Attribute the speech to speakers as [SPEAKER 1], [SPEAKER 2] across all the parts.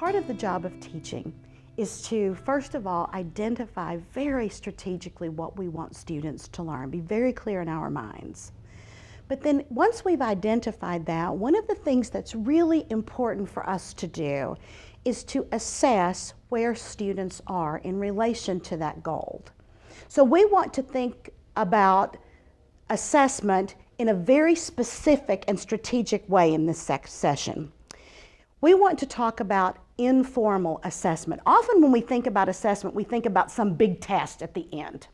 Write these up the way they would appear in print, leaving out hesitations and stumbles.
[SPEAKER 1] Part of the job of teaching is to, first of all, identify very strategically what we want students to learn, be very clear in our minds. But then once we've identified that, one of the things that's really important for us to do is to assess where students are in relation to that goal. So we want to think about assessment in a very specific and strategic way in this session. We want to talk about informal assessment. Often when we think about assessment, we think about some big test at the end.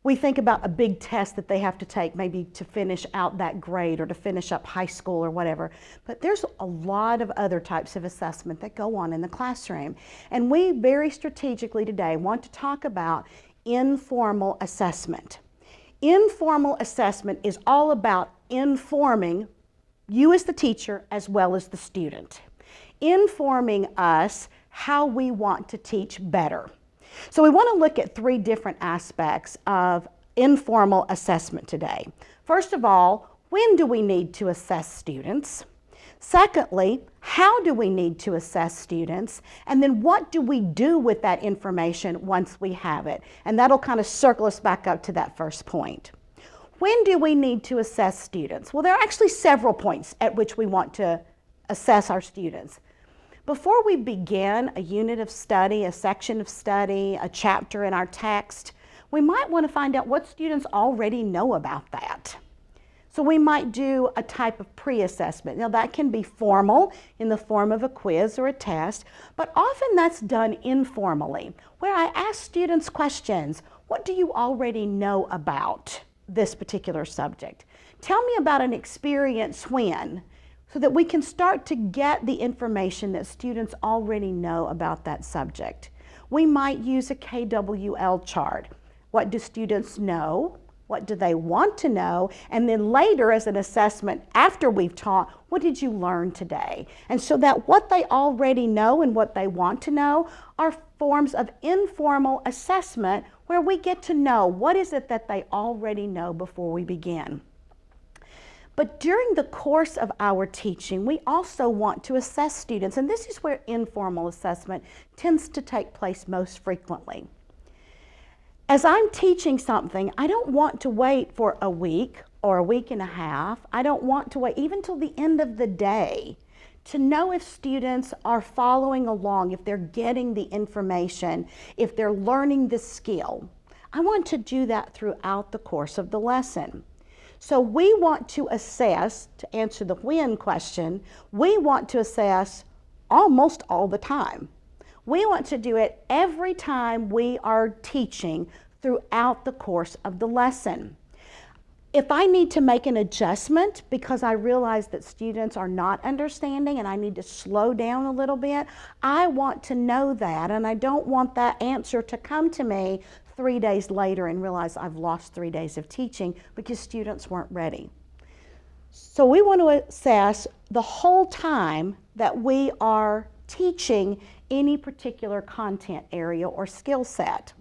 [SPEAKER 1] We think about a big test that they have to take maybe to finish out that grade or to finish up high school or whatever. But there's a lot of other types of assessment that go on in the classroom. And we very strategically today want to talk about informal assessment. Informal assessment is all about informing you as the teacher as well as the student. Informing us how we want to teach better. So we want to look at three different aspects of informal assessment today. First of all, when do we need to assess students? Secondly, how do we need to assess students? And then what do we do with that information once we have it? And that'll kind of circle us back up to that first point. When do we need to assess students? Well, there are actually several points at which we want to assess our students. Before we begin a unit of study, a section of study, a chapter in our text, we might want to find out what students already know about that. So we might do a type of pre-assessment. Now that can be formal in the form of a quiz or a test, but often that's done informally, where I ask students questions. What do you already know about this particular subject? Tell me about an experience when, so that we can start to get the information that students already know about that subject. We might use a KWL chart. What do students know? What do they want to know? And then later as an assessment after we've taught, what did you learn today? And so that what they already know and what they want to know are forms of informal assessment where we get to know what is it that they already know before we begin. But during the course of our teaching, we also want to assess students, and this is where informal assessment tends to take place most frequently. As I'm teaching something, I don't want to wait for a week or a week and a half. I don't want to wait even till the end of the day to know if students are following along, if they're getting the information, if they're learning the skill. I want to do that throughout the course of the lesson. So we want to assess, to answer the when question, we want to assess almost all the time. We want to do it every time we are teaching throughout the course of the lesson. If I need to make an adjustment because I realize that students are not understanding and I need to slow down a little bit, I want to know that, and I don't want that answer to come to me 3 days later and realize I've lost 3 days of teaching because students weren't ready. So we want to assess the whole time that we are teaching any particular content area or skill set.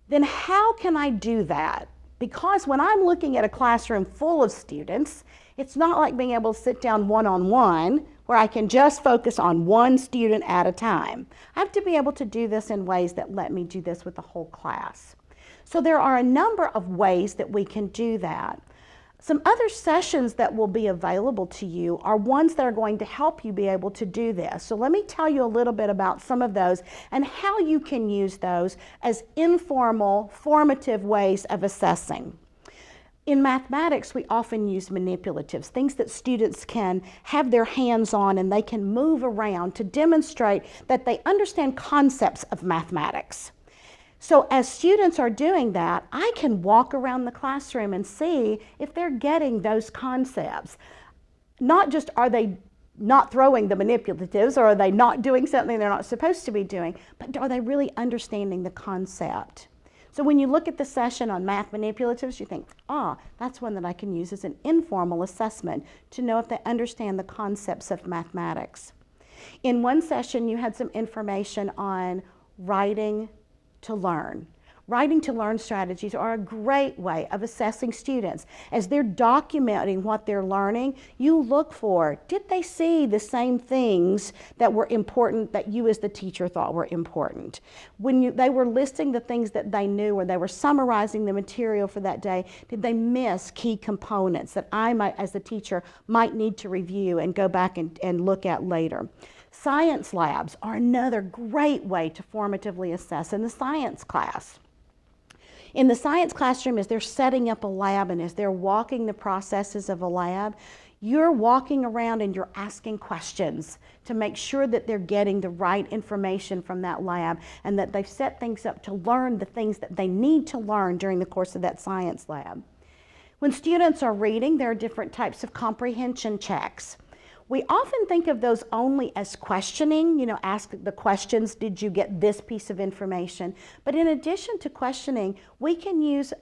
[SPEAKER 1] Then how can I do that? Because when I'm looking at a classroom full of students, it's not like being able to sit down one-on-one where I can just focus on one student at a time. I have to be able to do this in ways that let me do this with the whole class. So there are a number of ways that we can do that. Some other sessions that will be available to you are ones that are going to help you be able to do this. So let me tell you a little bit about some of those and how you can use those as informal, formative ways of assessing. In mathematics, we often use manipulatives, things that students can have their hands on and they can move around to demonstrate that they understand concepts of mathematics. So as students are doing that, I can walk around the classroom and see if they're getting those concepts. Not just are they not throwing the manipulatives or are they not doing something they're not supposed to be doing, but are they really understanding the concept? So when you look at the session on math manipulatives, you think, that's one that I can use as an informal assessment to know if they understand the concepts of mathematics. In one session, you had some information on writing to learn. Writing to learn strategies are a great way of assessing students. As they're documenting what they're learning, you look for, did they see the same things that were important that you as the teacher thought were important? When they were listing the things that they knew or they were summarizing the material for that day, did they miss key components that I might, as a teacher, might need to review and go back and look at later? Science labs are another great way to formatively assess in the science class. In the science classroom, as they're setting up a lab and as they're walking the processes of a lab, you're walking around and you're asking questions to make sure that they're getting the right information from that lab and that they've set things up to learn the things that they need to learn during the course of that science lab. When students are reading, there are different types of comprehension checks. We often think of those only as questioning, ask the questions, did you get this piece of information? But in addition to questioning, we can use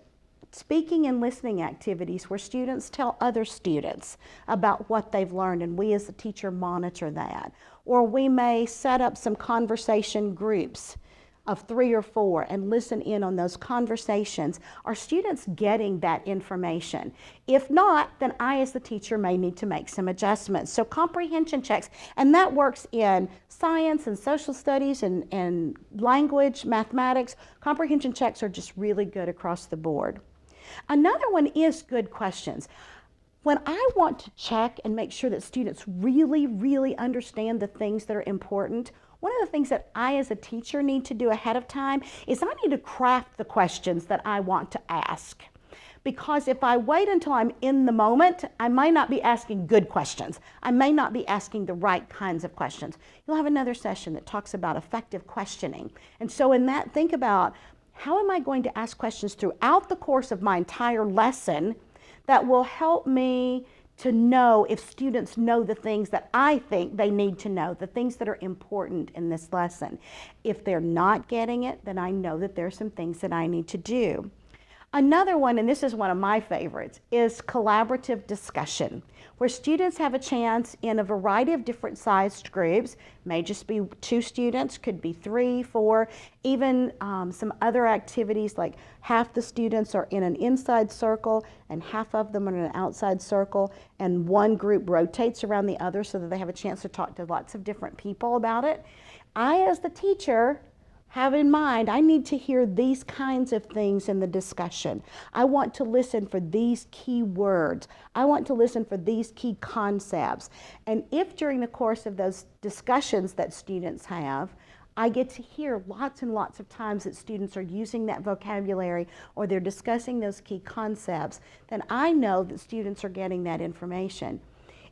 [SPEAKER 1] speaking and listening activities where students tell other students about what they've learned, and we as a teacher monitor that. Or we may set up some conversation groups of 3 or 4 and listen in on those conversations. Are students getting that information? If not, then I as the teacher may need to make some adjustments. So comprehension checks, and that works in science and social studies and language, mathematics. Comprehension checks are just really good across the board. Another one is good questions. When I want to check and make sure that students really, really understand the things that are important, one of the things that I as a teacher need to do ahead of time is I need to craft the questions that I want to ask. Because if I wait until I'm in the moment, I might not be asking good questions. I may not be asking the right kinds of questions. You'll have another session that talks about effective questioning. And so in that, think about, how am I going to ask questions throughout the course of my entire lesson that will help me to know if students know the things that I think they need to know, the things that are important in this lesson. If they're not getting it, then I know that there are some things that I need to do. Another one, and this is one of my favorites, is collaborative discussion, where students have a chance in a variety of different sized groups. May just be 2 students, could be 3, 4, even some other activities like half the students are in an inside circle and half of them are in an outside circle, and one group rotates around the other so that they have a chance to talk to lots of different people about it. I, as the teacher, have in mind, I need to hear these kinds of things in the discussion. I want to listen for these key words. I want to listen for these key concepts. And if during the course of those discussions that students have, I get to hear lots and lots of times that students are using that vocabulary or they're discussing those key concepts, then I know that students are getting that information.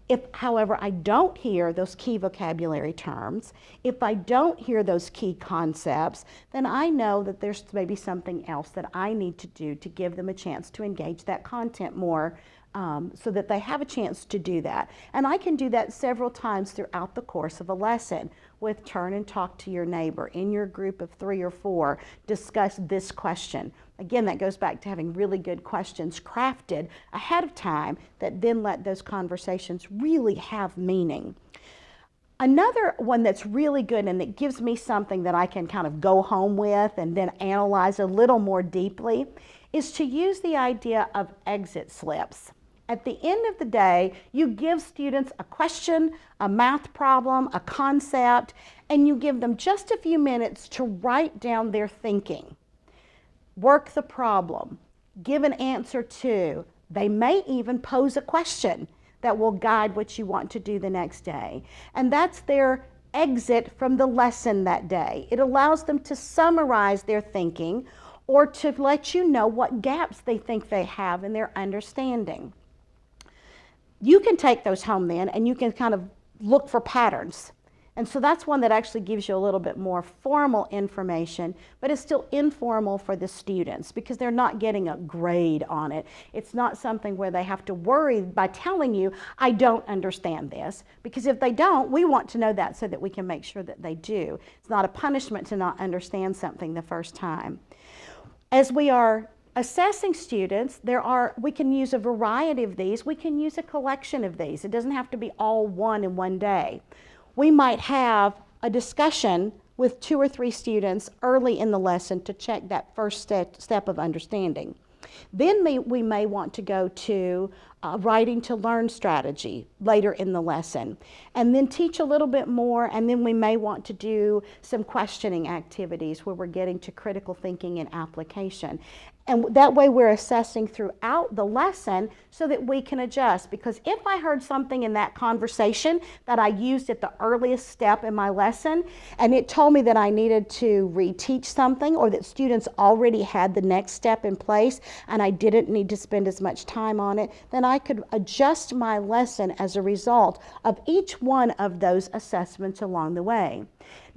[SPEAKER 1] If, however, I don't hear those key vocabulary terms, if I don't hear those key concepts, then I know that there's maybe something else that I need to do to give them a chance to engage that content more so that they have a chance to do that. And I can do that several times throughout the course of a lesson with turn and talk to your neighbor. In your group of 3 or 4, discuss this question. Again, that goes back to having really good questions crafted ahead of time that then let those conversations really have meaning. Another one that's really good and that gives me something that I can kind of go home with and then analyze a little more deeply is to use the idea of exit slips. At the end of the day, you give students a question, a math problem, a concept, and you give them just a few minutes to write down their thinking. Work the problem, give an answer to. They may even pose a question that will guide what you want to do the next day. And that's their exit from the lesson that day. It allows them to summarize their thinking or to let you know what gaps they think they have in their understanding. You can take those home then and you can kind of look for patterns. And so that's one that actually gives you a little bit more formal information, but it's still informal for the students because they're not getting a grade on it. It's not something where they have to worry by telling you, I don't understand this, because if they don't, we want to know that so that we can make sure that they do. It's not a punishment to not understand something the first time. As we are assessing students, we can use a variety of these. We can use a collection of these. It doesn't have to be all one in one day. We might have a discussion with 2 or 3 students early in the lesson to check that first step of understanding. Then we may want to go to writing to learn strategy later in the lesson, and then teach a little bit more, and then we may want to do some questioning activities where we're getting to critical thinking and application. And that way we're assessing throughout the lesson so that we can adjust. Because if I heard something in that conversation that I used at the earliest step in my lesson, and it told me that I needed to reteach something, or that students already had the next step in place and I didn't need to spend as much time on it, then I could adjust my lesson as a result of each one of those assessments along the way.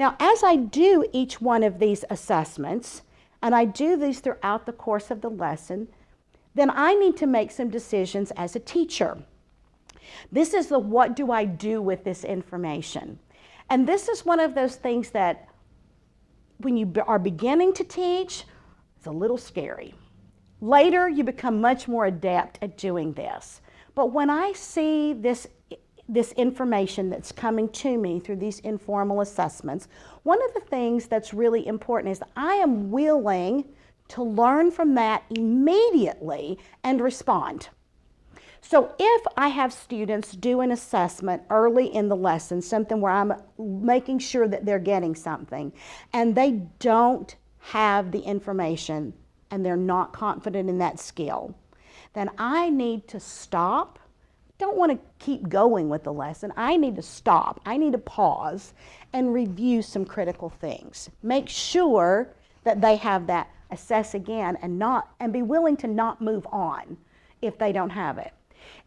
[SPEAKER 1] Now, as I do each one of these assessments, and I do these throughout the course of the lesson, then I need to make some decisions as a teacher. This is the what do I do with this information? And this is one of those things that when you are beginning to teach, it's a little scary. Later, you become much more adept at doing this. But when I see this information that's coming to me through these informal assessments, one of the things that's really important is that I am willing to learn from that immediately and respond. So if I have students do an assessment early in the lesson, something where I'm making sure that they're getting something, and they don't have the information and they're not confident in that skill, then I need to stop. Don't want to keep going with the lesson. I need to stop. I need to pause and review some critical things. Make sure that they have that, assess again, and be willing to not move on if they don't have it.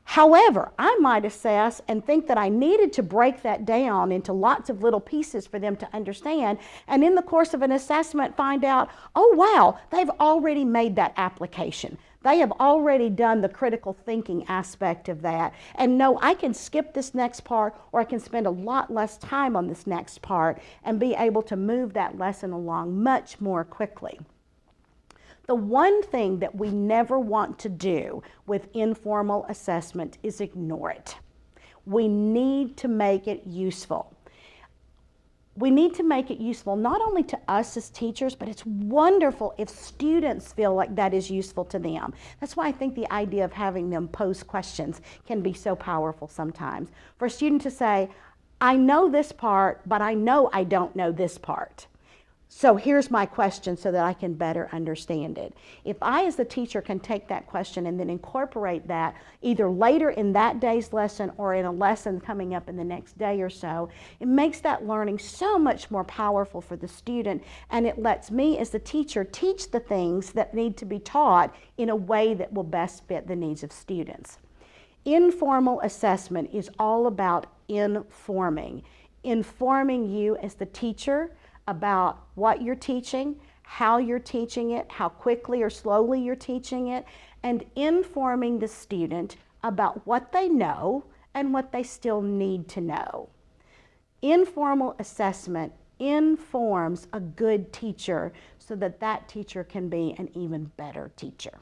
[SPEAKER 1] However, I might assess and think that I needed to break that down into lots of little pieces for them to understand, and in the course of an assessment find out, oh wow, they've already made that application. They have already done the critical thinking aspect of that. And no, I can skip this next part, or I can spend a lot less time on this next part and be able to move that lesson along much more quickly. The one thing that we never want to do with informal assessment is ignore it. We need to make it useful. We need to make it useful not only to us as teachers, but it's wonderful if students feel like that is useful to them. That's why I think the idea of having them pose questions can be so powerful sometimes. For a student to say, I know this part, but I know I don't know this part. So here's my question so that I can better understand it. If I as the teacher can take that question and then incorporate that either later in that day's lesson or in a lesson coming up in the next day or so, it makes that learning so much more powerful for the student, and it lets me as the teacher teach the things that need to be taught in a way that will best fit the needs of students. Informal assessment is all about informing you as the teacher about what you're teaching, how you're teaching it, how quickly or slowly you're teaching it, and informing the student about what they know and what they still need to know. Informal assessment informs a good teacher so that that teacher can be an even better teacher.